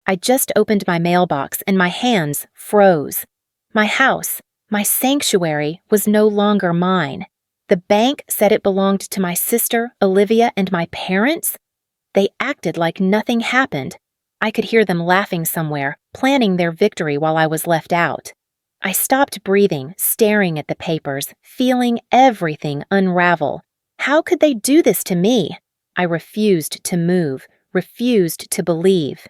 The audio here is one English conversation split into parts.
I just opened my mailbox and my hands froze. My house, my sanctuary, was no longer mine. The bank said it belonged to my sister, Olivia, and my parents? They acted like nothing happened. I could hear them laughing somewhere, planning their victory while I was left out. I stopped breathing, staring at the papers, feeling everything unravel. How could they do this to me? I refused to move, refused to believe.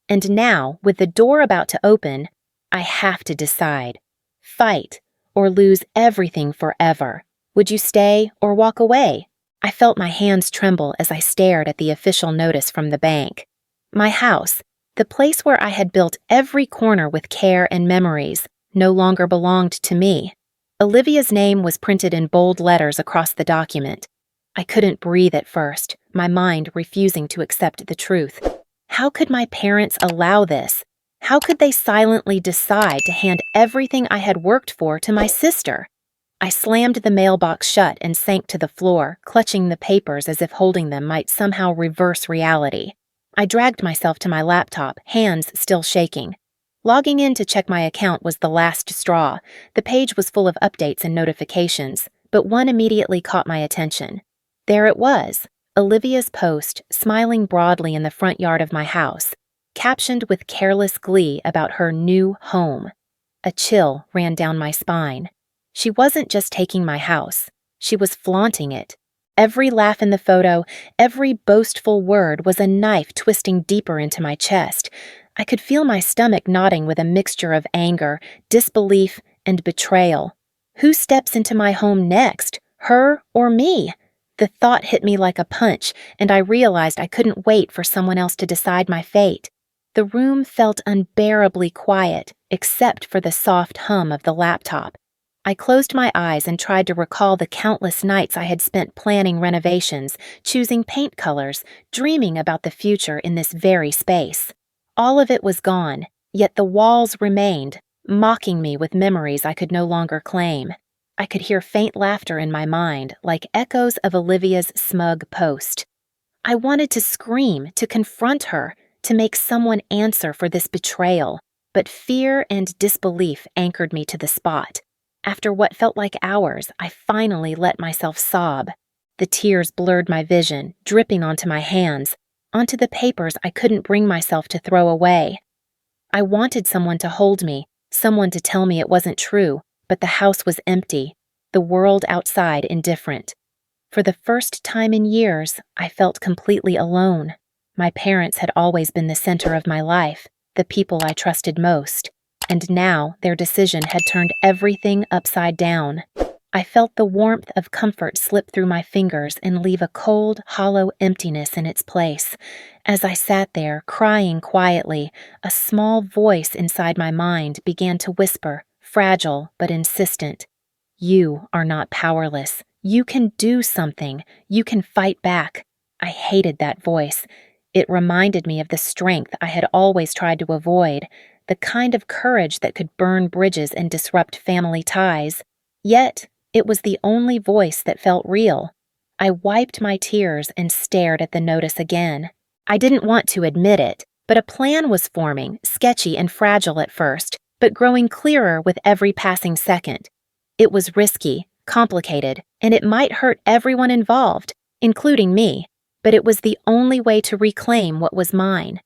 And now, with the door about to open, I have to decide. Fight, or lose everything forever. Would you stay or walk away? I felt my hands tremble as I stared at the official notice from the bank. My house, the place where I had built every corner with care and memories, no longer belonged to me. Olivia's name was printed in bold letters across the document. I couldn't breathe at first, my mind refusing to accept the truth. How could my parents allow this? How could they silently decide to hand everything I had worked for to my sister? I slammed the mailbox shut and sank to the floor, clutching the papers as if holding them might somehow reverse reality. I dragged myself to my laptop, hands still shaking. Logging in to check my account was the last straw. The page was full of updates and notifications, but one immediately caught my attention. There it was, Olivia's post, smiling broadly in the front yard of my house, captioned with careless glee about her new home. A chill ran down my spine. She wasn't just taking my house. She was flaunting it. Every laugh in the photo, every boastful word was a knife twisting deeper into my chest. I could feel my stomach knotting with a mixture of anger, disbelief, and betrayal. Who steps into my home next, her or me? The thought hit me like a punch, and I realized I couldn't wait for someone else to decide my fate. The room felt unbearably quiet, except for the soft hum of the laptop. I closed my eyes and tried to recall the countless nights I had spent planning renovations, choosing paint colors, dreaming about the future in this very space. All of it was gone, yet the walls remained, mocking me with memories I could no longer claim. I could hear faint laughter in my mind, like echoes of Olivia's smug post. I wanted to scream, to confront her, to make someone answer for this betrayal, but fear and disbelief anchored me to the spot. After what felt like hours, I finally let myself sob. The tears blurred my vision, dripping onto my hands, onto the papers I couldn't bring myself to throw away. I wanted someone to hold me, someone to tell me it wasn't true, but the house was empty, the world outside indifferent. For the first time in years, I felt completely alone. My parents had always been the center of my life, the people I trusted most. And now their decision had turned everything upside down. I felt the warmth of comfort slip through my fingers and leave a cold, hollow emptiness in its place. As I sat there, crying quietly, a small voice inside my mind began to whisper, fragile but insistent. You are not powerless. You can do something. You can fight back. I hated that voice. It reminded me of the strength I had always tried to avoid, the kind of courage that could burn bridges and disrupt family ties. Yet, it was the only voice that felt real. I wiped my tears and stared at the notice again. I didn't want to admit it, but a plan was forming, sketchy and fragile at first, but growing clearer with every passing second. It was risky, complicated, and it might hurt everyone involved, including me, but it was the only way to reclaim what was mine.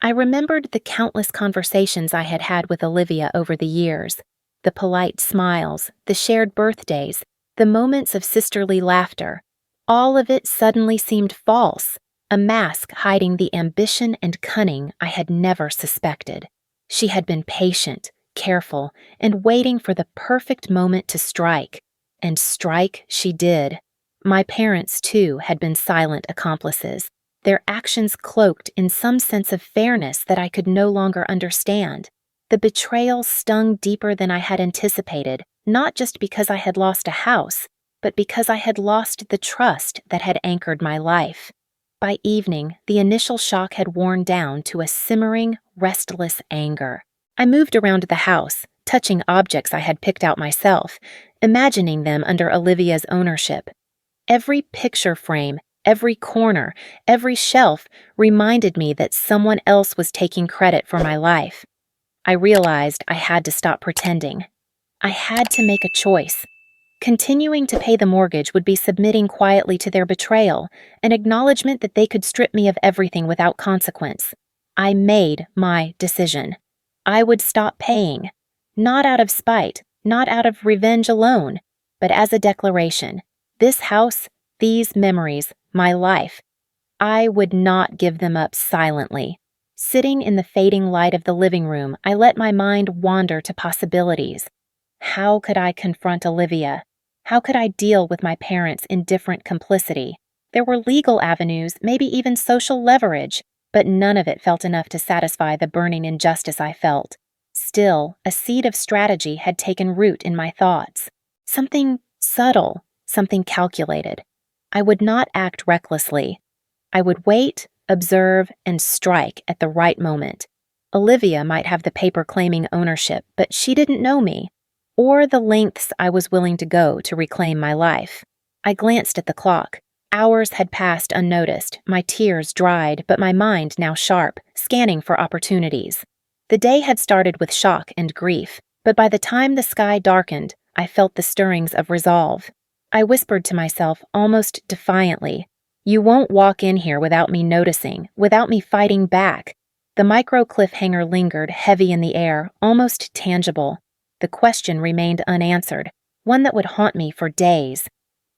I remembered the countless conversations I had had with Olivia over the years, the polite smiles, the shared birthdays, the moments of sisterly laughter. All of it suddenly seemed false, a mask hiding the ambition and cunning I had never suspected. She had been patient, careful, and waiting for the perfect moment to strike. And strike she did. My parents, too, had been silent accomplices, their actions cloaked in some sense of fairness that I could no longer understand. The betrayal stung deeper than I had anticipated, not just because I had lost a house, but because I had lost the trust that had anchored my life. By evening, the initial shock had worn down to a simmering, restless anger. I moved around the house, touching objects I had picked out myself, imagining them under Olivia's ownership. Every picture frame, Every corner, every shelf reminded me that someone else was taking credit for my life. I realized I had to stop pretending. I had to make a choice. Continuing to pay the mortgage would be submitting quietly to their betrayal, an acknowledgement that they could strip me of everything without consequence. I made my decision. I would stop paying, not out of spite, not out of revenge alone, but as a declaration. This house, these memories, my life, I would not give them up silently. Sitting in the fading light of the living room, I let my mind wander to possibilities. How could I confront Olivia? How could I deal with my parents' indifferent complicity? There were legal avenues, maybe even social leverage, but none of it felt enough to satisfy the burning injustice I felt. Still, a seed of strategy had taken root in my thoughts. Something subtle, something calculated. I would not act recklessly. I would wait, observe, and strike at the right moment. Olivia might have the paper claiming ownership, but she didn't know me, or the lengths I was willing to go to reclaim my life. I glanced at the clock. Hours had passed unnoticed, my tears dried, but my mind now sharp, scanning for opportunities. The day had started with shock and grief, but by the time the sky darkened, I felt the stirrings of resolve. I whispered to myself almost defiantly, "You won't walk in here without me noticing, without me fighting back." The micro cliffhanger lingered heavy in the air, almost tangible. The question remained unanswered, one that would haunt me for days.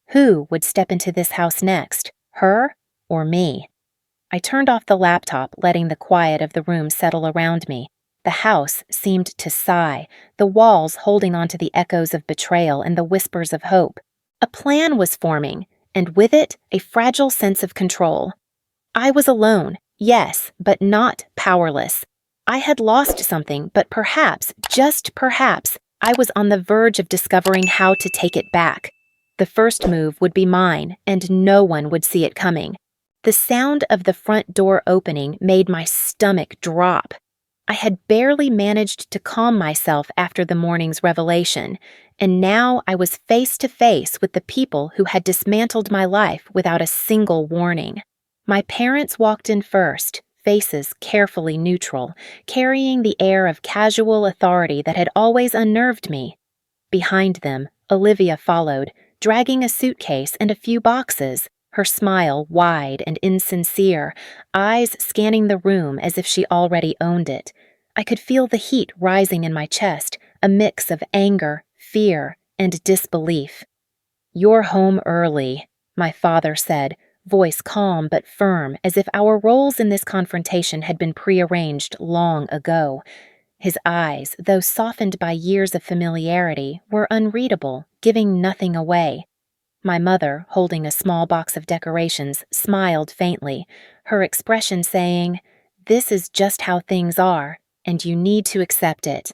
Who would step into this house next, her or me? I turned off the laptop, letting the quiet of the room settle around me. The house seemed to sigh, the walls holding on to the echoes of betrayal and the whispers of hope. A plan was forming, and with it, a fragile sense of control. I was alone, yes, but not powerless. I had lost something, but perhaps, just perhaps, I was on the verge of discovering how to take it back. The first move would be mine, and no one would see it coming. The sound of the front door opening made my stomach drop. I had barely managed to calm myself after the morning's revelation, and now I was face to face with the people who had dismantled my life without a single warning. My parents walked in first, faces carefully neutral, carrying the air of casual authority that had always unnerved me. Behind them, Olivia followed, dragging a suitcase and a few boxes, her smile wide and insincere, eyes scanning the room as if she already owned it. I could feel the heat rising in my chest, a mix of anger, fear, and disbelief. "You're home early," my father said, voice calm but firm, as if our roles in this confrontation had been prearranged long ago. His eyes, though softened by years of familiarity, were unreadable, giving nothing away. My mother, holding a small box of decorations, smiled faintly, her expression saying, "This is just how things are, and you need to accept it."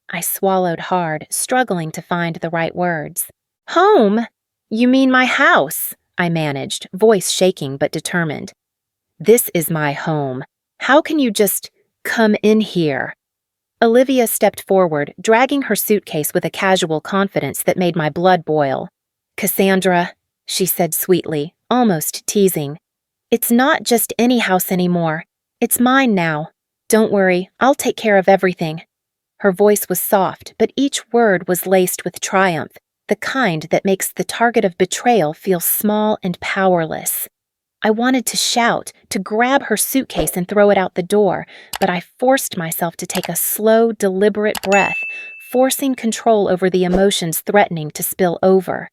I swallowed hard, struggling to find the right words. "Home? You mean my house?" I managed, voice shaking but determined. "This is my home. How can you just come in here?" Olivia stepped forward, dragging her suitcase with a casual confidence that made my blood boil. "Cassandra," she said sweetly, almost teasing, "it's not just any house anymore. It's mine now. Don't worry, I'll take care of everything." Her voice was soft, but each word was laced with triumph, the kind that makes the target of betrayal feel small and powerless. I wanted to shout, to grab her suitcase and throw it out the door, but I forced myself to take a slow, deliberate breath, forcing control over the emotions threatening to spill over.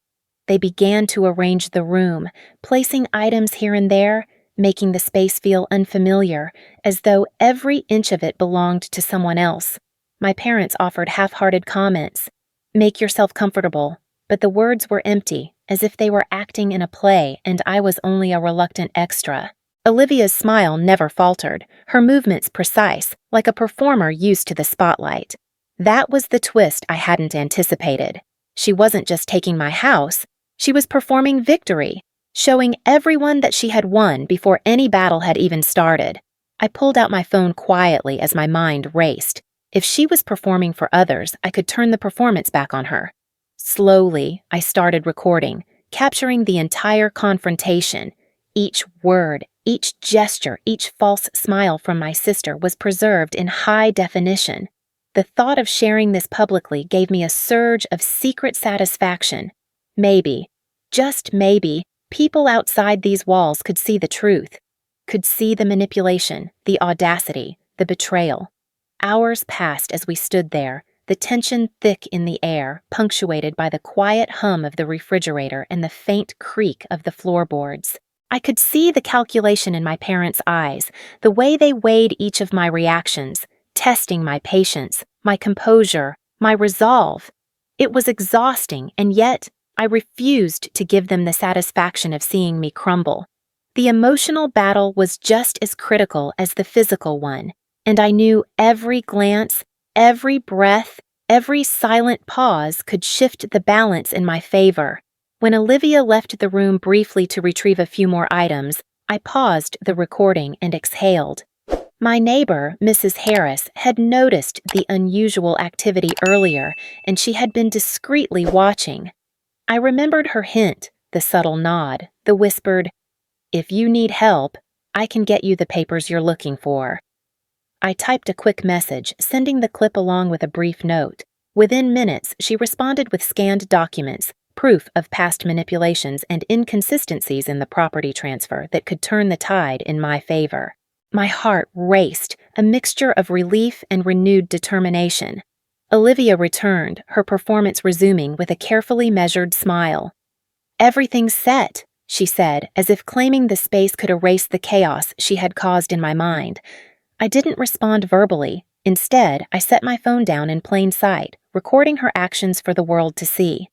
They began to arrange the room, placing items here and there, making the space feel unfamiliar, as though every inch of it belonged to someone else. My parents offered half-hearted comments. "Make yourself comfortable," but the words were empty, as if they were acting in a play and I was only a reluctant extra. Olivia's smile never faltered, her movements precise, like a performer used to the spotlight. That was the twist I hadn't anticipated. She wasn't just taking my house, she was performing victory, showing everyone that she had won before any battle had even started. I pulled out my phone quietly as my mind raced. If she was performing for others, I could turn the performance back on her. Slowly, I started recording, capturing the entire confrontation, Each word, each gesture, each false smile from my sister was preserved in high definition. The thought of sharing this publicly gave me a surge of secret satisfaction. Maybe, just maybe, people outside these walls could see the truth, could see the manipulation, the audacity, the betrayal. Hours passed as we stood there, the tension thick in the air, punctuated by the quiet hum of the refrigerator and the faint creak of the floorboards. I could see the calculation in my parents' eyes, the way they weighed each of my reactions, testing my patience, my composure, my resolve. It was exhausting, and yet I refused to give them the satisfaction of seeing me crumble. The emotional battle was just as critical as the physical one, and I knew every glance, every breath, every silent pause could shift the balance in my favor. When Olivia left the room briefly to retrieve a few more items, I paused the recording and exhaled. My neighbor, Mrs. Harris, had noticed the unusual activity earlier, and she had been discreetly watching. I remembered her hint, the subtle nod, the whispered, "If you need help, I can get you the papers you're looking for." I typed a quick message, sending the clip along with a brief note. Within minutes, she responded with scanned documents, proof of past manipulations and inconsistencies in the property transfer that could turn the tide in my favor. My heart raced, a mixture of relief and renewed determination. Olivia returned, her performance resuming with a carefully measured smile. "Everything's set," she said, as if claiming the space could erase the chaos she had caused in my mind. I didn't respond verbally. Instead, I set my phone down in plain sight, recording her actions for the world to see.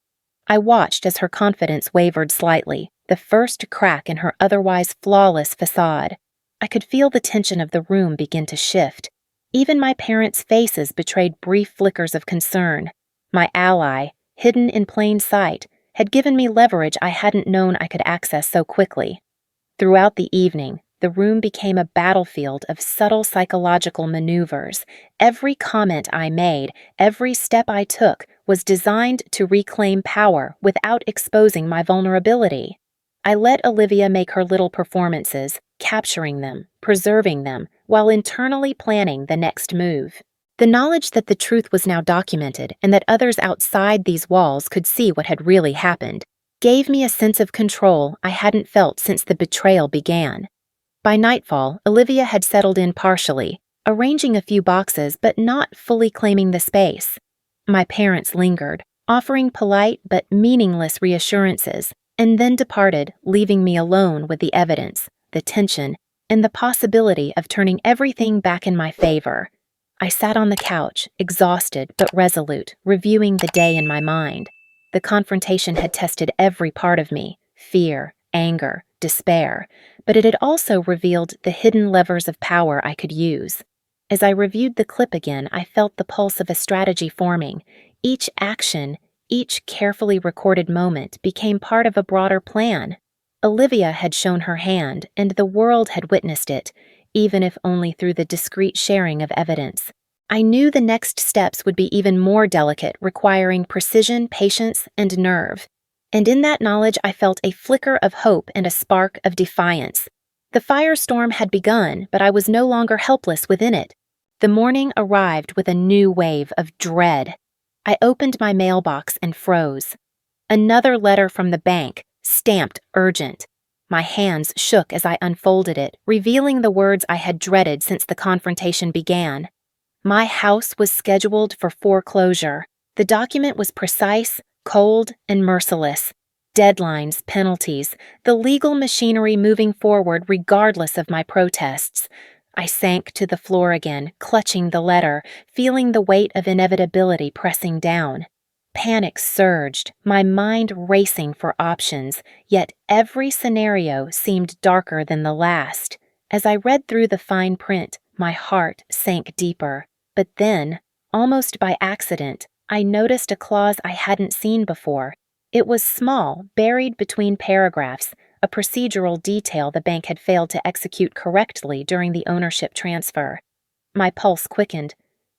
I watched as her confidence wavered slightly, the first crack in her otherwise flawless facade. I could feel the tension of the room begin to shift. Even my parents' faces betrayed brief flickers of concern. My ally, hidden in plain sight, had given me leverage I hadn't known I could access so quickly. Throughout the evening, the room became a battlefield of subtle psychological maneuvers. Every comment I made, every step I took, was designed to reclaim power without exposing my vulnerability. I let Olivia make her little performances, capturing them, preserving them, while internally planning the next move. The knowledge that the truth was now documented and that others outside these walls could see what had really happened gave me a sense of control I hadn't felt since the betrayal began. By nightfall, Olivia had settled in partially, arranging a few boxes but not fully claiming the space. My parents lingered, offering polite but meaningless reassurances, and then departed, leaving me alone with the evidence, the tension, and the possibility of turning everything back in my favor. I sat on the couch, exhausted but resolute, reviewing the day in my mind. The confrontation had tested every part of me: fear, anger, despair, but it had also revealed the hidden levers of power I could use. As I reviewed the clip again, I felt the pulse of a strategy forming. Each action, each carefully recorded moment became part of a broader plan. Olivia had shown her hand, and the world had witnessed it, even if only through the discreet sharing of evidence. I knew the next steps would be even more delicate, requiring precision, patience, and nerve. And in that knowledge I felt a flicker of hope and a spark of defiance. The firestorm had begun, but I was no longer helpless within it. The morning arrived with a new wave of dread. I opened my mailbox and froze. Another letter from the bank, stamped urgent. My hands shook as I unfolded it, revealing the words I had dreaded since the confrontation began. My house was scheduled for foreclosure. The document was precise, cold, and merciless. Deadlines, penalties, the legal machinery moving forward regardless of my protests. I sank to the floor again, clutching the letter, feeling the weight of inevitability pressing down. Panic surged, my mind racing for options, yet every scenario seemed darker than the last. As I read through the fine print, my heart sank deeper. But then, almost by accident, I noticed a clause I hadn't seen before. It was small, buried between paragraphs, a procedural detail the bank had failed to execute correctly during the ownership transfer. My pulse quickened.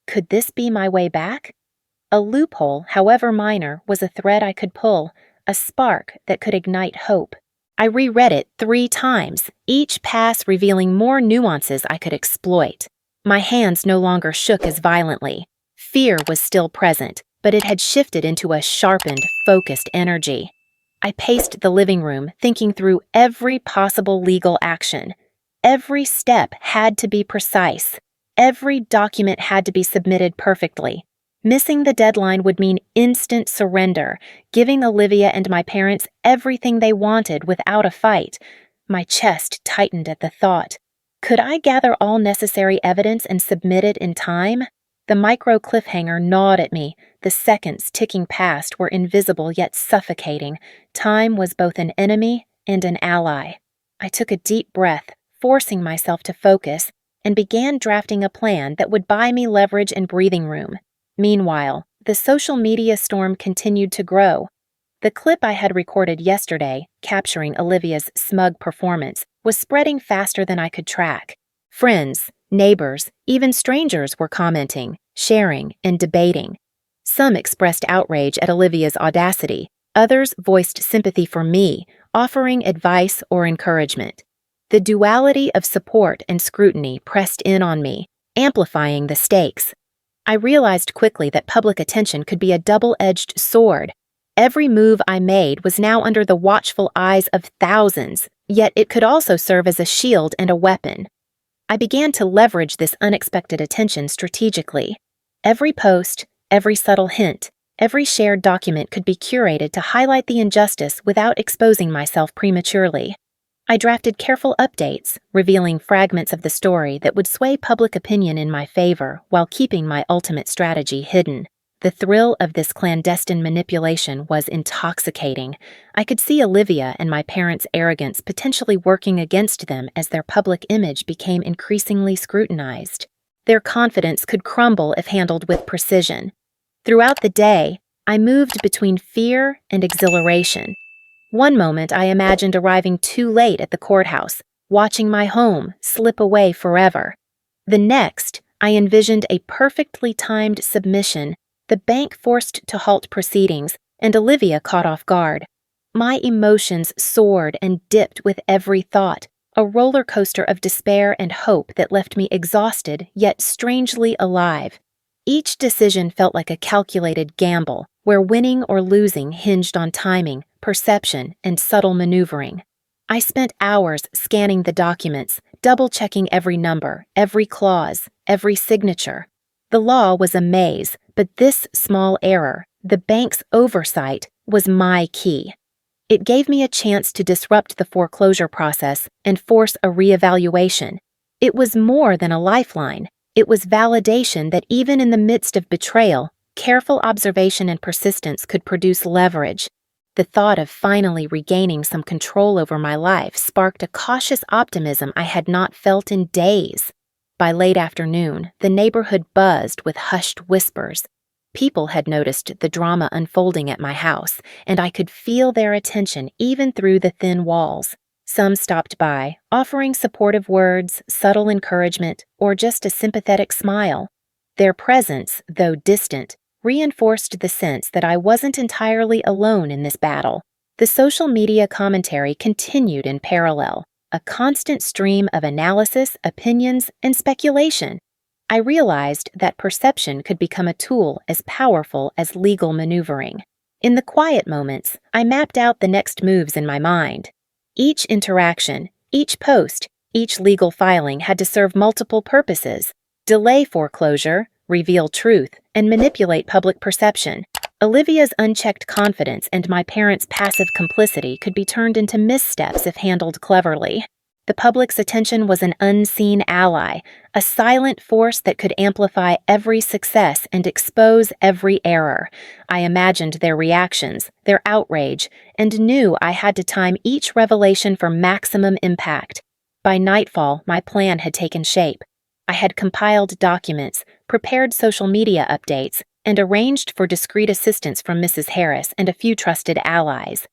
Could this be my way back? A loophole, however minor, was a thread I could pull, a spark that could ignite hope. I reread it 3 times, each pass revealing more nuances I could exploit. My hands no longer shook as violently. Fear was still present, but it had shifted into a sharpened, focused energy. I paced the living room, thinking through every possible legal action. Every step had to be precise. Every document had to be submitted perfectly. Missing the deadline would mean instant surrender, giving Olivia and my parents everything they wanted without a fight. My chest tightened at the thought. Could I gather all necessary evidence and submit it in time? The micro cliffhanger gnawed at me. The seconds ticking past were invisible yet suffocating. Time was both an enemy and an ally. I took a deep breath, forcing myself to focus, and began drafting a plan that would buy me leverage and breathing room. Meanwhile, the social media storm continued to grow. The clip I had recorded yesterday, capturing Olivia's smug performance, was spreading faster than I could track. Friends, neighbors, even strangers were commenting, sharing, and debating. Some expressed outrage at Olivia's audacity. Others voiced sympathy for me, offering advice or encouragement. The duality of support and scrutiny pressed in on me, amplifying the stakes. I realized quickly that public attention could be a double-edged sword. Every move I made was now under the watchful eyes of thousands, yet it could also serve as a shield and a weapon. I began to leverage this unexpected attention strategically. Every post, every subtle hint, every shared document could be curated to highlight the injustice without exposing myself prematurely. I drafted careful updates, revealing fragments of the story that would sway public opinion in my favor while keeping my ultimate strategy hidden. The thrill of this clandestine manipulation was intoxicating. I could see Olivia and my parents' arrogance potentially working against them as their public image became increasingly scrutinized. Their confidence could crumble if handled with precision. Throughout the day, I moved between fear and exhilaration. One moment I imagined arriving too late at the courthouse, watching my home slip away forever. The next, I envisioned a perfectly timed submission, the bank forced to halt proceedings, and Olivia caught off guard. My emotions soared and dipped with every thought, a roller coaster of despair and hope that left me exhausted yet strangely alive. Each decision felt like a calculated gamble, where winning or losing hinged on timing, perception, and subtle maneuvering. I spent hours scanning the documents, double-checking every number, every clause, every signature. The law was a maze, but this small error, the bank's oversight, was my key. It gave me a chance to disrupt the foreclosure process and force a reevaluation. It was more than a lifeline. It was validation that even in the midst of betrayal, careful observation and persistence could produce leverage. The thought of finally regaining some control over my life sparked a cautious optimism I had not felt in days. By late afternoon, the neighborhood buzzed with hushed whispers. People had noticed the drama unfolding at my house, and I could feel their attention even through the thin walls. Some stopped by, offering supportive words, subtle encouragement, or just a sympathetic smile. Their presence, though distant, reinforced the sense that I wasn't entirely alone in this battle. The social media commentary continued in parallel, a constant stream of analysis, opinions, and speculation. I realized that perception could become a tool as powerful as legal maneuvering. In the quiet moments, I mapped out the next moves in my mind. Each interaction, each post, each legal filing had to serve multiple purposes: delay foreclosure, reveal truth, and manipulate public perception. Olivia's unchecked confidence and my parents' passive complicity could be turned into missteps if handled cleverly. The public's attention was an unseen ally, a silent force that could amplify every success and expose every error. I imagined their reactions, their outrage, and knew I had to time each revelation for maximum impact. By nightfall, my plan had taken shape. I had compiled documents, prepared social media updates, and arranged for discreet assistance from Mrs. Harris and a few trusted allies.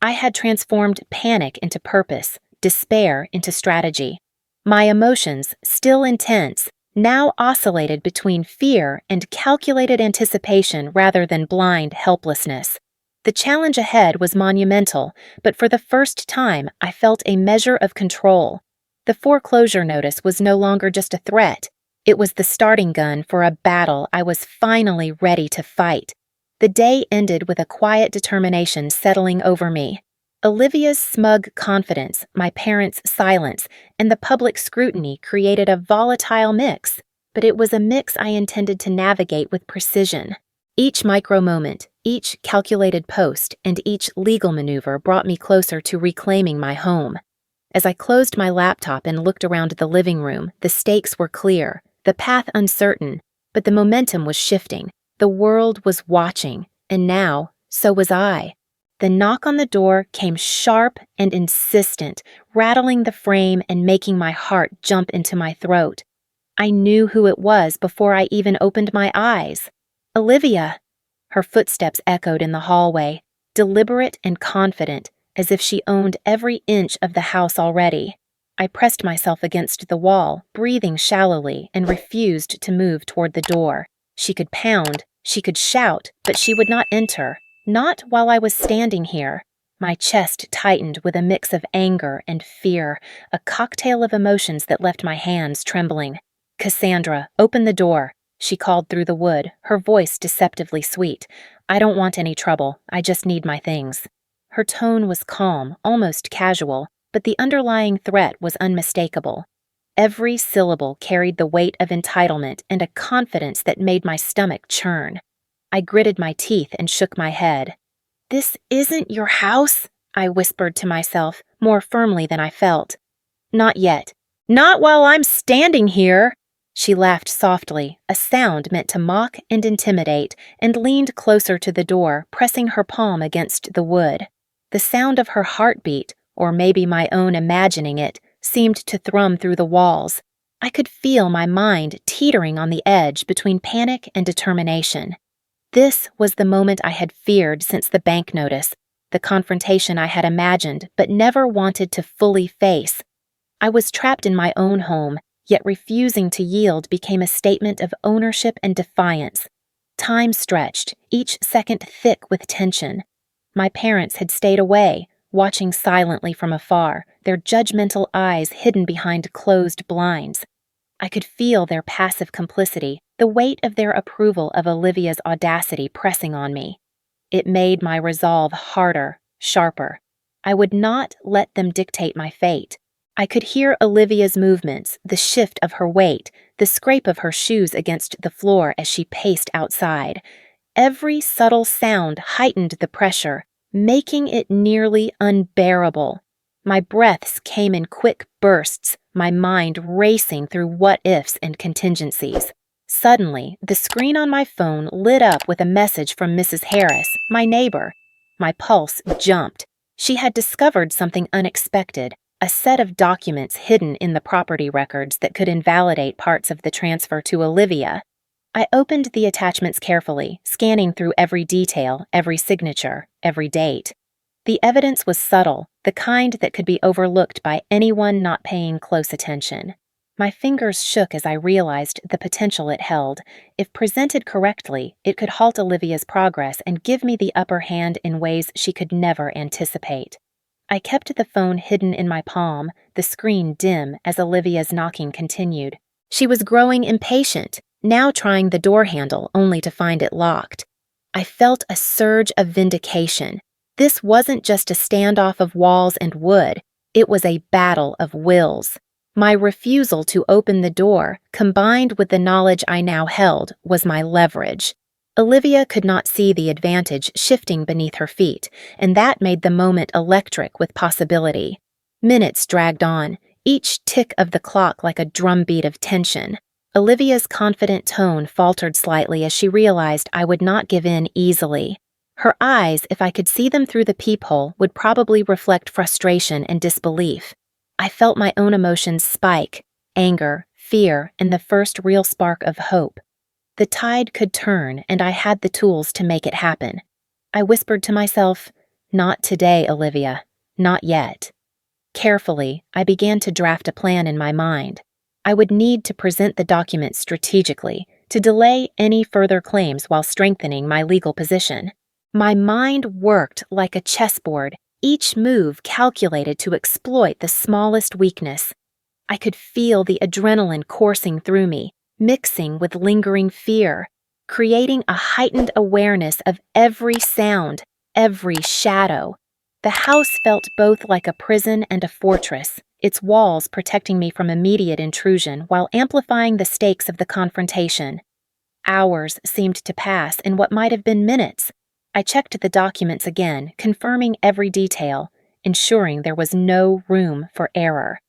I had transformed panic into purpose, despair into strategy. My emotions, still intense, now oscillated between fear and calculated anticipation rather than blind helplessness. The challenge ahead was monumental, but for the first time, I felt a measure of control. The foreclosure notice was no longer just a threat. It was the starting gun for a battle I was finally ready to fight. The day ended with a quiet determination settling over me. Olivia's smug confidence, my parents' silence, and the public scrutiny created a volatile mix, but it was a mix I intended to navigate with precision. Each micro-moment, each calculated post, and each legal maneuver brought me closer to reclaiming my home. As I closed my laptop and looked around the living room, the stakes were clear, the path uncertain, but the momentum was shifting. The world was watching, and now, so was I. The knock on the door came sharp and insistent, rattling the frame and making my heart jump into my throat. I knew who it was before I even opened my eyes. Olivia! Her footsteps echoed in the hallway, deliberate and confident, as if she owned every inch of the house already. I pressed myself against the wall, breathing shallowly, and refused to move toward the door. She could pound, she could shout, but she would not enter. Not while I was standing here. My chest tightened with a mix of anger and fear, a cocktail of emotions that left my hands trembling. "Cassandra, open the door," she called through the wood, her voice deceptively sweet. "I don't want any trouble. I just need my things." Her tone was calm, almost casual, but the underlying threat was unmistakable. Every syllable carried the weight of entitlement and a confidence that made my stomach churn. I gritted my teeth and shook my head. "This isn't your house," I whispered to myself, more firmly than I felt. "Not yet. Not while I'm standing here." She laughed softly, a sound meant to mock and intimidate, and leaned closer to the door, pressing her palm against the wood. The sound of her heartbeat, or maybe my own imagining it, seemed to thrum through the walls. I could feel my mind teetering on the edge between panic and determination. This was the moment I had feared since the bank notice, the confrontation I had imagined but never wanted to fully face. I was trapped in my own home, yet refusing to yield became a statement of ownership and defiance. Time stretched, each second thick with tension. My parents had stayed away, watching silently from afar, their judgmental eyes hidden behind closed blinds. I could feel their passive complicity, the weight of their approval of Olivia's audacity pressing on me. It made my resolve harder, sharper. I would not let them dictate my fate. I could hear Olivia's movements, the shift of her weight, the scrape of her shoes against the floor as she paced outside. Every subtle sound heightened the pressure, making it nearly unbearable. My breaths came in quick bursts, my mind racing through what-ifs and contingencies. Suddenly, the screen on my phone lit up with a message from Mrs. Harris, my neighbor. My pulse jumped. She had discovered something unexpected, a set of documents hidden in the property records that could invalidate parts of the transfer to Olivia. I opened the attachments carefully, scanning through every detail, every signature, every date. The evidence was subtle, the kind that could be overlooked by anyone not paying close attention. My fingers shook as I realized the potential it held. If presented correctly, it could halt Olivia's progress and give me the upper hand in ways she could never anticipate. I kept the phone hidden in my palm, the screen dim as Olivia's knocking continued. She was growing impatient, now trying the door handle only to find it locked. I felt a surge of vindication. This wasn't just a standoff of walls and wood, it was a battle of wills. My refusal to open the door, combined with the knowledge I now held, was my leverage. Olivia could not see the advantage shifting beneath her feet, and that made the moment electric with possibility. Minutes dragged on, each tick of the clock like a drumbeat of tension. Olivia's confident tone faltered slightly as she realized I would not give in easily. Her eyes, if I could see them through the peephole, would probably reflect frustration and disbelief. I felt my own emotions spike, anger, fear, and the first real spark of hope. The tide could turn, and I had the tools to make it happen. I whispered to myself, "Not today, Olivia. Not yet." Carefully, I began to draft a plan in my mind. I would need to present the documents strategically, to delay any further claims while strengthening my legal position. My mind worked like a chessboard, each move calculated to exploit the smallest weakness. I could feel the adrenaline coursing through me, mixing with lingering fear, creating a heightened awareness of every sound, every shadow. The house felt both like a prison and a fortress, its walls protecting me from immediate intrusion while amplifying the stakes of the confrontation. Hours seemed to pass in what might have been minutes. I checked the documents again, confirming every detail, ensuring there was no room for error.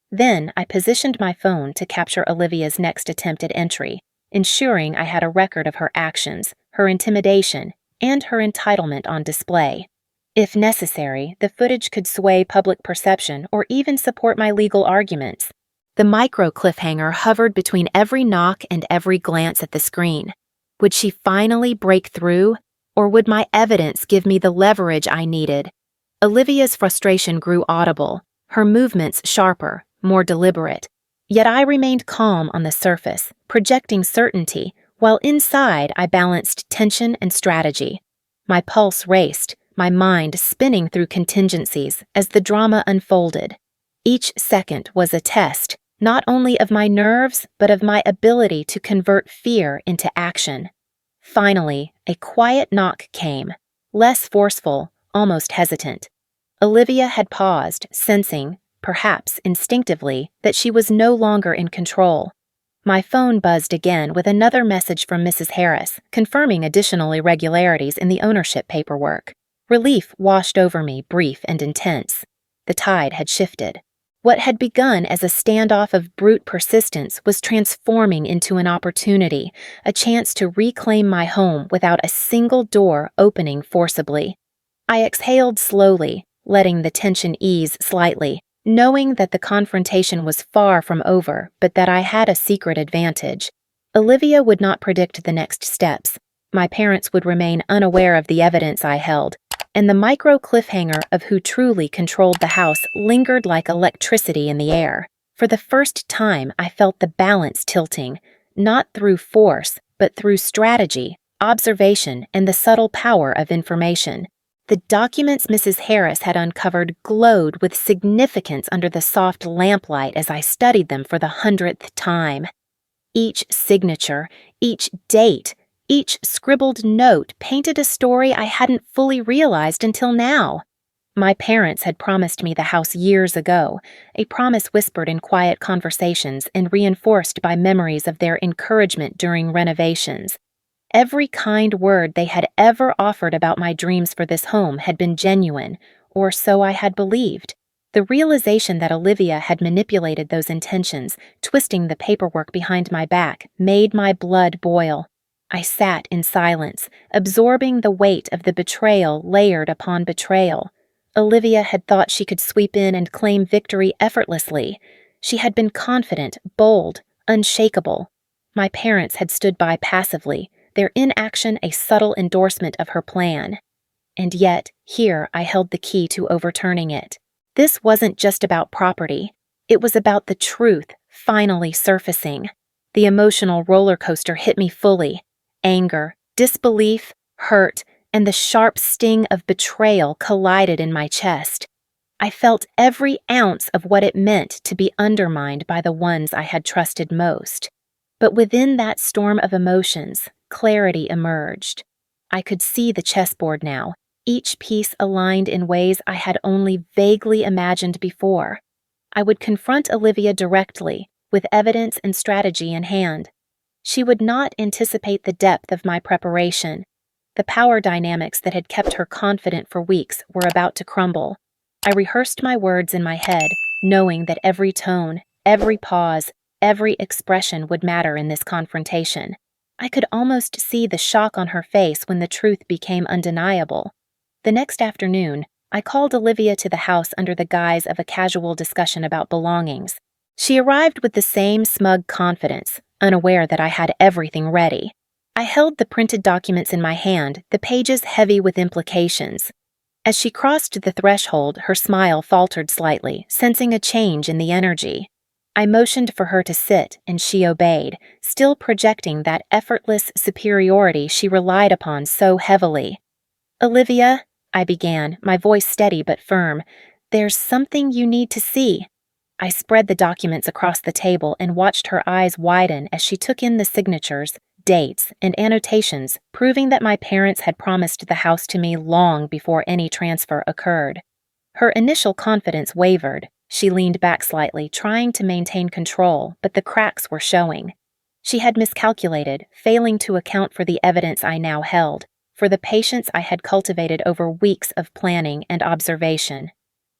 Then I positioned my phone to capture Olivia's next attempt at entry, ensuring I had a record of her actions, her intimidation, and her entitlement on display. If necessary, the footage could sway public perception or even support my legal arguments. The micro cliffhanger hovered between every knock and every glance at the screen. Would she finally break through, or would my evidence give me the leverage I needed? Olivia's frustration grew audible, her movements sharper, more deliberate. Yet I remained calm on the surface, projecting certainty, while inside I balanced tension and strategy. My pulse raced, my mind spinning through contingencies as the drama unfolded. Each second was a test, not only of my nerves, but of my ability to convert fear into action. Finally, a quiet knock came, less forceful, almost hesitant. Olivia had paused, sensing, perhaps instinctively, that she was no longer in control. My phone buzzed again with another message from Mrs. Harris, confirming additional irregularities in the ownership paperwork. Relief washed over me, brief and intense. The tide had shifted. What had begun as a standoff of brute persistence was transforming into an opportunity, a chance to reclaim my home without a single door opening forcibly. I exhaled slowly, letting the tension ease slightly, knowing that the confrontation was far from over, but that I had a secret advantage. Olivia would not predict the next steps. My parents would remain unaware of the evidence I held, and the micro cliffhanger of who truly controlled the house lingered like electricity in the air. For the first time, I felt the balance tilting, not through force, but through strategy, observation, and the subtle power of information. The documents Mrs. Harris had uncovered glowed with significance under the soft lamplight as I studied them for the 100th time. Each signature, each date, each scribbled note painted a story I hadn't fully realized until now. My parents had promised me the house years ago, a promise whispered in quiet conversations and reinforced by memories of their encouragement during renovations. Every kind word they had ever offered about my dreams for this home had been genuine, or so I had believed. The realization that Olivia had manipulated those intentions, twisting the paperwork behind my back, made my blood boil. I sat in silence, absorbing the weight of the betrayal layered upon betrayal. Olivia had thought she could sweep in and claim victory effortlessly. She had been confident, bold, unshakable. My parents had stood by passively, their inaction a subtle endorsement of her plan. And yet, here I held the key to overturning it. This wasn't just about property. It was about the truth finally surfacing. The emotional roller coaster hit me fully. Anger, disbelief, hurt, and the sharp sting of betrayal collided in my chest. I felt every ounce of what it meant to be undermined by the ones I had trusted most. But within that storm of emotions, clarity emerged. I could see the chessboard now, each piece aligned in ways I had only vaguely imagined before. I would confront Olivia directly, with evidence and strategy in hand. She would not anticipate the depth of my preparation. The power dynamics that had kept her confident for weeks were about to crumble. I rehearsed my words in my head, knowing that every tone, every pause, every expression would matter in this confrontation. I could almost see the shock on her face when the truth became undeniable. The next afternoon, I called Olivia to the house under the guise of a casual discussion about belongings. She arrived with the same smug confidence, unaware that I had everything ready. I held the printed documents in my hand, the pages heavy with implications. As she crossed the threshold, her smile faltered slightly, sensing a change in the energy. I motioned for her to sit, and she obeyed, still projecting that effortless superiority she relied upon so heavily. "Olivia," I began, my voice steady but firm, "there's something you need to see." I spread the documents across the table and watched her eyes widen as she took in the signatures, dates, and annotations proving that my parents had promised the house to me long before any transfer occurred. Her initial confidence wavered. She leaned back slightly, trying to maintain control, but the cracks were showing. She had miscalculated, failing to account for the evidence I now held, for the patience I had cultivated over weeks of planning and observation.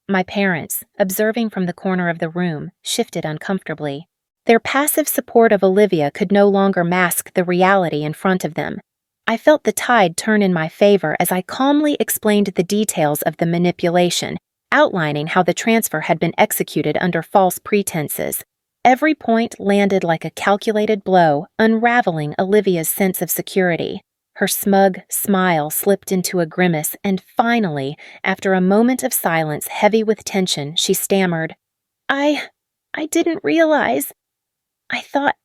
My parents, observing from the corner of the room, shifted uncomfortably. Their passive support of Olivia could no longer mask the reality in front of them. I felt the tide turn in my favor as I calmly explained the details of the manipulation, outlining how the transfer had been executed under false pretenses. Every point landed like a calculated blow, unraveling Olivia's sense of security. Her smug smile slipped into a grimace, and finally, after a moment of silence heavy with tension, she stammered, I didn't realize. I thought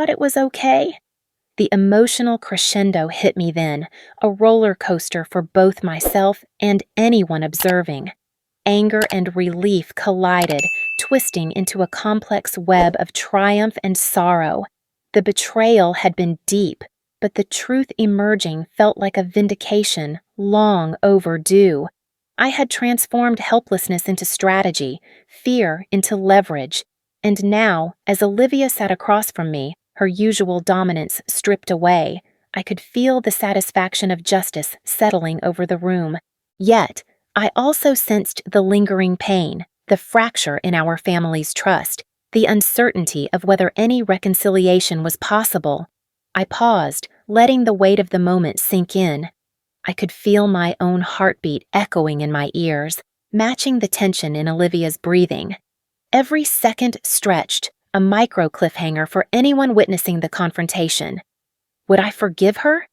it was okay." The emotional crescendo hit me then, a roller coaster for both myself and anyone observing. Anger and relief collided, twisting into a complex web of triumph and sorrow. The betrayal had been deep, but the truth emerging felt like a vindication, long overdue. I had transformed helplessness into strategy, fear into leverage, and now, as Olivia sat across from me, her usual dominance stripped away, I could feel the satisfaction of justice settling over the room. Yet, I also sensed the lingering pain, the fracture in our family's trust, the uncertainty of whether any reconciliation was possible. I paused, letting the weight of the moment sink in. I could feel my own heartbeat echoing in my ears, matching the tension in Olivia's breathing. Every second stretched, a micro cliffhanger for anyone witnessing the confrontation. Would I forgive her?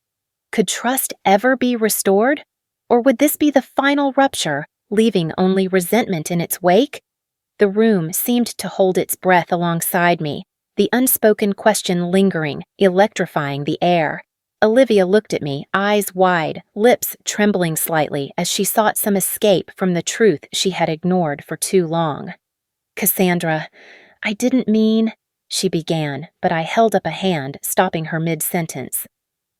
Could trust ever be restored? Or would this be the final rupture, leaving only resentment in its wake? The room seemed to hold its breath alongside me, the unspoken question lingering, electrifying the air. Olivia looked at me, eyes wide, lips trembling slightly as she sought some escape from the truth she had ignored for too long. "Cassandra, I didn't mean," she began, but I held up a hand, stopping her mid-sentence.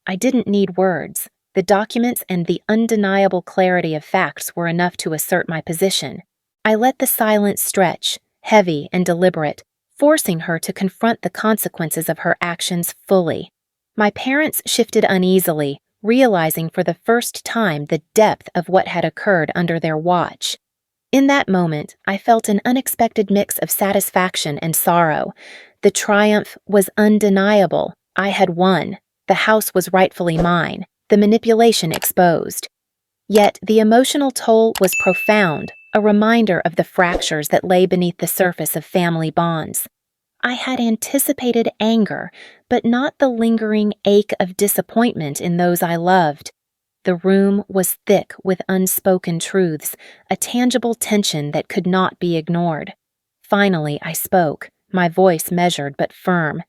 I didn't need words. The documents and the undeniable clarity of facts were enough to assert my position. I let the silence stretch, heavy and deliberate, forcing her to confront the consequences of her actions fully. My parents shifted uneasily, realizing for the first time the depth of what had occurred under their watch. In that moment, I felt an unexpected mix of satisfaction and sorrow. The triumph was undeniable. I had won. The house was rightfully mine, the manipulation exposed. Yet the emotional toll was profound, a reminder of the fractures that lay beneath the surface of family bonds. I had anticipated anger, but not the lingering ache of disappointment in those I loved. The room was thick with unspoken truths, a tangible tension that could not be ignored. Finally, I spoke, my voice measured but firm.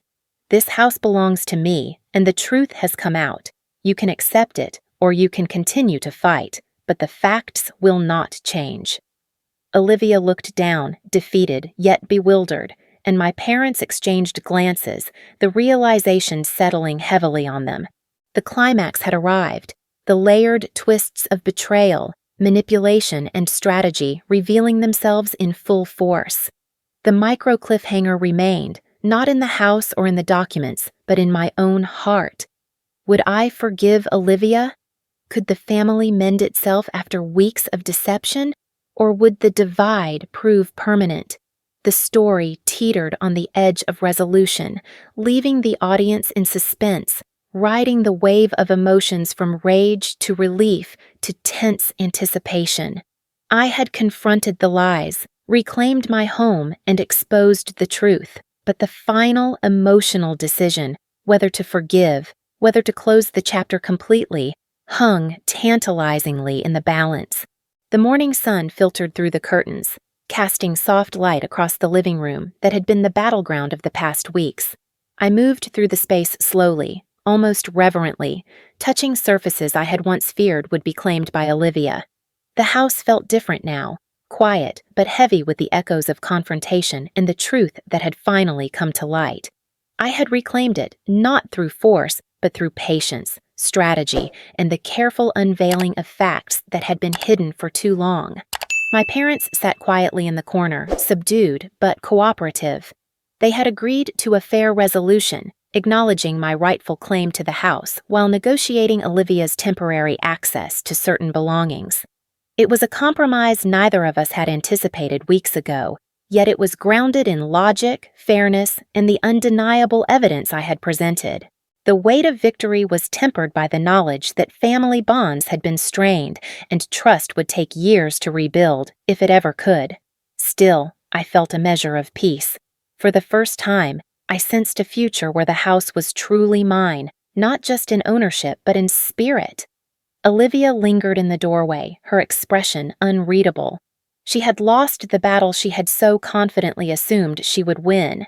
"This house belongs to me, and the truth has come out. You can accept it, or you can continue to fight, but the facts will not change." Olivia looked down, defeated yet bewildered, and my parents exchanged glances, the realization settling heavily on them. The climax had arrived. The layered twists of betrayal, manipulation, and strategy revealing themselves in full force. The micro cliffhanger remained, not in the house or in the documents, but in my own heart. Would I forgive Olivia? Could the family mend itself after weeks of deception? Or would the divide prove permanent? The story teetered on the edge of resolution, leaving the audience in suspense, riding the wave of emotions from rage to relief to tense anticipation. I had confronted the lies, reclaimed my home, and exposed the truth, but the final emotional decision, whether to forgive, whether to close the chapter completely, hung tantalizingly in the balance. The morning sun filtered through the curtains, casting soft light across the living room that had been the battleground of the past weeks. I moved through the space slowly, almost reverently, touching surfaces I had once feared would be claimed by Olivia. The house felt different now, quiet but heavy with the echoes of confrontation and the truth that had finally come to light. I had reclaimed it, not through force, but through patience, strategy, and the careful unveiling of facts that had been hidden for too long. My parents sat quietly in the corner, subdued but cooperative. They had agreed to a fair resolution, acknowledging my rightful claim to the house while negotiating Olivia's temporary access to certain belongings. It was a compromise neither of us had anticipated weeks ago, yet it was grounded in logic, fairness, and the undeniable evidence I had presented. The weight of victory was tempered by the knowledge that family bonds had been strained and trust would take years to rebuild, if it ever could. Still, I felt a measure of peace. For the first time, I sensed a future where the house was truly mine, not just in ownership, but in spirit. Olivia lingered in the doorway, her expression unreadable. She had lost the battle she had so confidently assumed she would win.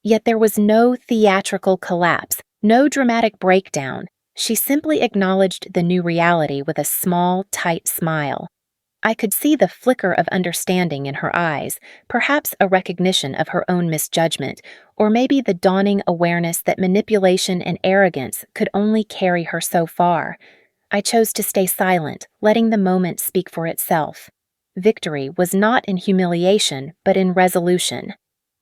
Yet there was no theatrical collapse, no dramatic breakdown. She simply acknowledged the new reality with a small, tight smile. I could see the flicker of understanding in her eyes, perhaps a recognition of her own misjudgment, or maybe the dawning awareness that manipulation and arrogance could only carry her so far. I chose to stay silent, letting the moment speak for itself. Victory was not in humiliation, but in resolution.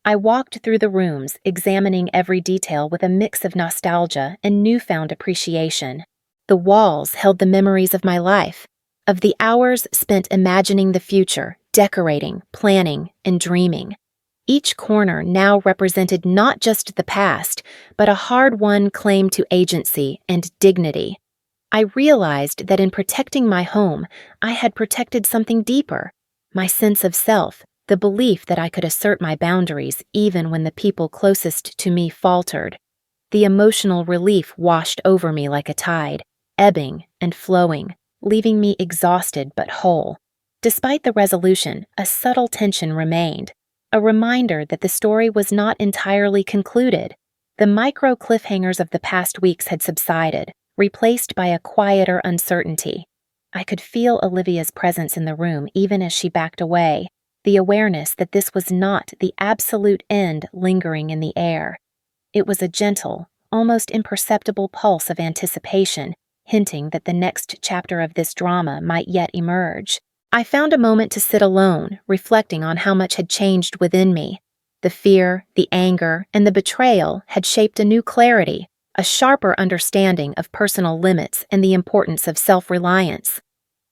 I walked through the rooms, examining every detail with a mix of nostalgia and newfound appreciation. The walls held the memories of my life, of the hours spent imagining the future, decorating, planning, and dreaming. Each corner now represented not just the past, but a hard-won claim to agency and dignity. I realized that in protecting my home, I had protected something deeper, my sense of self, the belief that I could assert my boundaries even when the people closest to me faltered. The emotional relief washed over me like a tide, ebbing and flowing, leaving me exhausted but whole. Despite the resolution, a subtle tension remained, a reminder that the story was not entirely concluded. The micro cliffhangers of the past weeks had subsided, replaced by a quieter uncertainty. I could feel Olivia's presence in the room even as she backed away, the awareness that this was not the absolute end lingering in the air. It was a gentle, almost imperceptible pulse of anticipation, hinting that the next chapter of this drama might yet emerge. I found a moment to sit alone, reflecting on how much had changed within me. The fear, the anger, and the betrayal had shaped a new clarity, a sharper understanding of personal limits and the importance of self-reliance.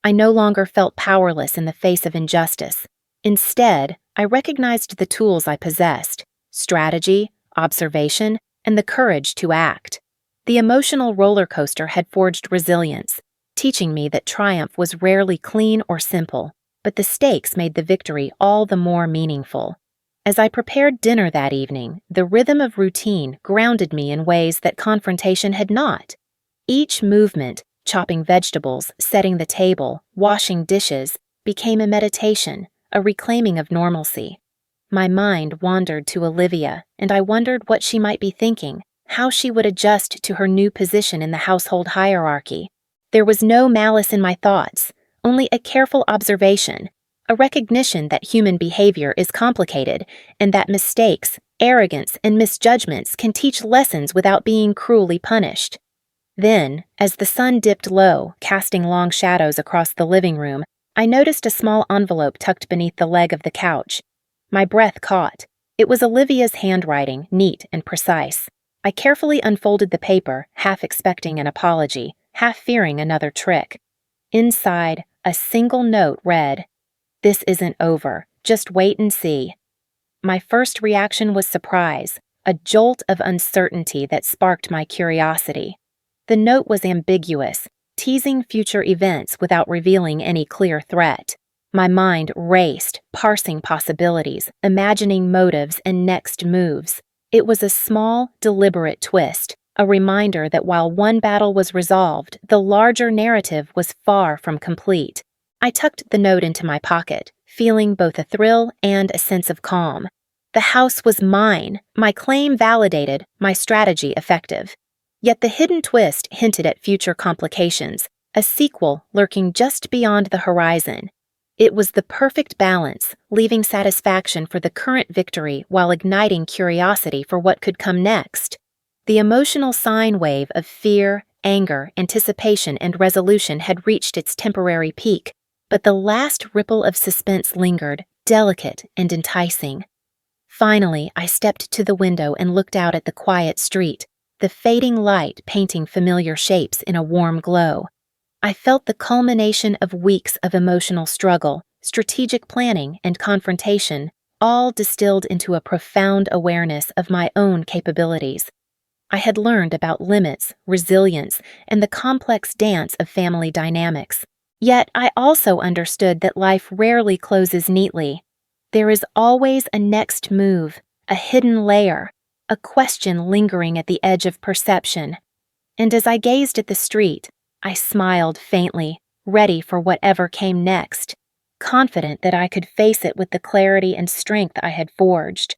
I no longer felt powerless in the face of injustice. Instead, I recognized the tools I possessed: strategy, observation, and the courage to act. The emotional roller coaster had forged resilience, teaching me that triumph was rarely clean or simple, but the stakes made the victory all the more meaningful. As I prepared dinner that evening, the rhythm of routine grounded me in ways that confrontation had not. Each movement, chopping vegetables, setting the table, washing dishes, became a meditation, a reclaiming of normalcy. My mind wandered to Olivia, and I wondered what she might be thinking, how she would adjust to her new position in the household hierarchy. There was no malice in my thoughts, only a careful observation, a recognition that human behavior is complicated and that mistakes, arrogance, and misjudgments can teach lessons without being cruelly punished. Then, as the sun dipped low, casting long shadows across the living room, I noticed a small envelope tucked beneath the leg of the couch. My breath caught. It was Olivia's handwriting, neat and precise. I carefully unfolded the paper, half expecting an apology, half fearing another trick. Inside, a single note read, "This isn't over. Just wait and see." My first reaction was surprise, a jolt of uncertainty that sparked my curiosity. The note was ambiguous, teasing future events without revealing any clear threat. My mind raced, parsing possibilities, imagining motives and next moves. It was a small, deliberate twist, a reminder that while one battle was resolved, the larger narrative was far from complete. I tucked the note into my pocket, feeling both a thrill and a sense of calm. The house was mine, my claim validated, my strategy effective. Yet the hidden twist hinted at future complications, a sequel lurking just beyond the horizon. It was the perfect balance, leaving satisfaction for the current victory while igniting curiosity for what could come next. The emotional sine wave of fear, anger, anticipation, and resolution had reached its temporary peak, but the last ripple of suspense lingered, delicate and enticing. Finally, I stepped to the window and looked out at the quiet street, the fading light painting familiar shapes in a warm glow. I felt the culmination of weeks of emotional struggle, strategic planning, and confrontation, all distilled into a profound awareness of my own capabilities. I had learned about limits, resilience, and the complex dance of family dynamics. Yet I also understood that life rarely closes neatly. There is always a next move, a hidden layer, a question lingering at the edge of perception. And as I gazed at the street, I smiled faintly, ready for whatever came next, confident that I could face it with the clarity and strength I had forged.